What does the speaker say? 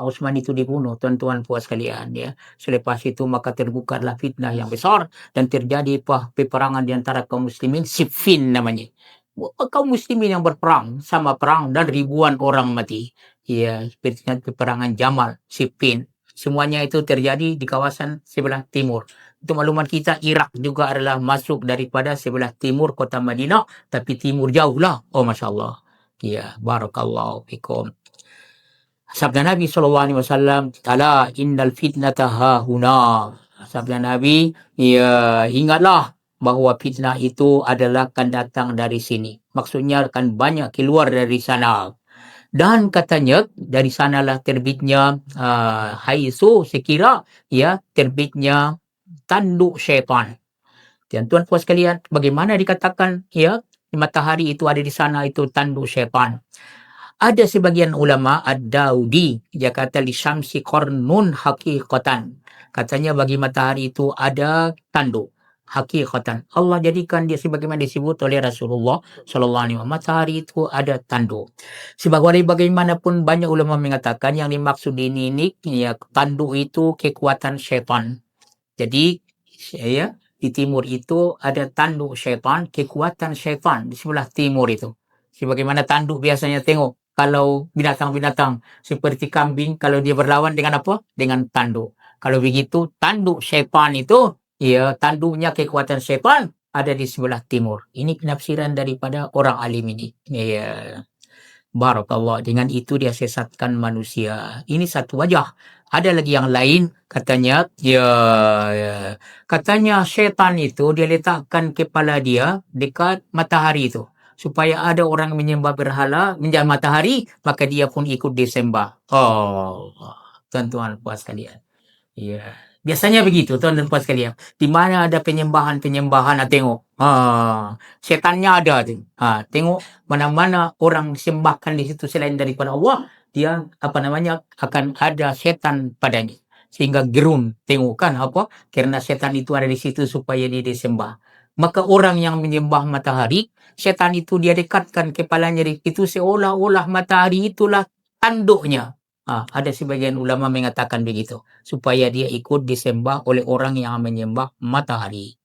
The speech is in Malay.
Utsman itu dibunuh, tuan-tuan puas sekalian ya. Selepas itu maka terbukalah fitnah yang besar dan terjadi peperangan di antara kaum muslimin, Siffin namanya. Kaum muslimin yang berperang, sama perang dan ribuan orang mati. Ya, seperti peperangan Jamal, Siffin. Semuanya itu terjadi di kawasan sebelah timur. Untuk makluman kita, Irak juga adalah masuk daripada sebelah timur kota Madinah, tapi timur jauh lah. Oh, Masya Allah. Ya, barakallahu fikum. Sabda Nabi SAW, "Ala innal fitnata hahuna." Sabda Nabi, ya ingatlah bahawa fitnah itu adalah akan datang dari sini. Maksudnya akan banyak keluar dari sana. Dan katanya dari sanalah terbitnya haisu sekira ya terbitnya tanduk syaitan. Tuan-tuan puas sekalian, bagaimana dikatakan ya matahari itu ada di sana itu tanduk syaitan. Ada sebagian ulama Ad-Daudi dia kata li syamsi qarnun haqiqatan. Katanya bagi matahari itu ada tanduk haqiqatan. Allah jadikan dia sebagaimana disebut oleh Rasulullah sallallahu alaihi wasallam. Matahari itu ada tanduk. Bagaimanapun banyak ulama mengatakan yang dimaksud ini ya tanduk itu kekuatan syaitan. Jadi ya di timur itu ada tanduk syaitan, kekuatan syaitan di sebelah timur itu. Sebagaimana tanduk biasanya tengok kalau binatang-binatang seperti kambing kalau dia berlawan dengan apa? Dengan tanduk. Kalau begitu tanduk syaitan itu ya tanduknya kekuatan syaitan ada di sebelah timur. Ini penafsiran daripada orang alim ini. Ya. Barakallah. Dengan itu dia sesatkan manusia. Ini satu wajah. Ada lagi yang lain katanya ya katanya syaitan itu dia letakkan kepala dia dekat matahari itu supaya ada orang menyembah berhala menjadi matahari maka dia pun ikut disembah. Oh, tuan-tuan puas sekalian. Ya. Biasanya begitu tuan-tuan puas sekalian. Di mana ada penyembahan-penyembahan tengok. Setannya ada tu. Tengok mana-mana orang sembahkan di situ selain daripada Allah, dia akan ada setan padanya. Sehingga gerun tengok kan apa? Karena setan itu ada di situ supaya dia disembah. Maka orang yang menyembah matahari, setan itu dia dekatkan kepalanya di situ seolah-olah matahari itulah tanduknya. Ada sebagian ulama mengatakan begitu supaya dia ikut disembah oleh orang yang menyembah matahari.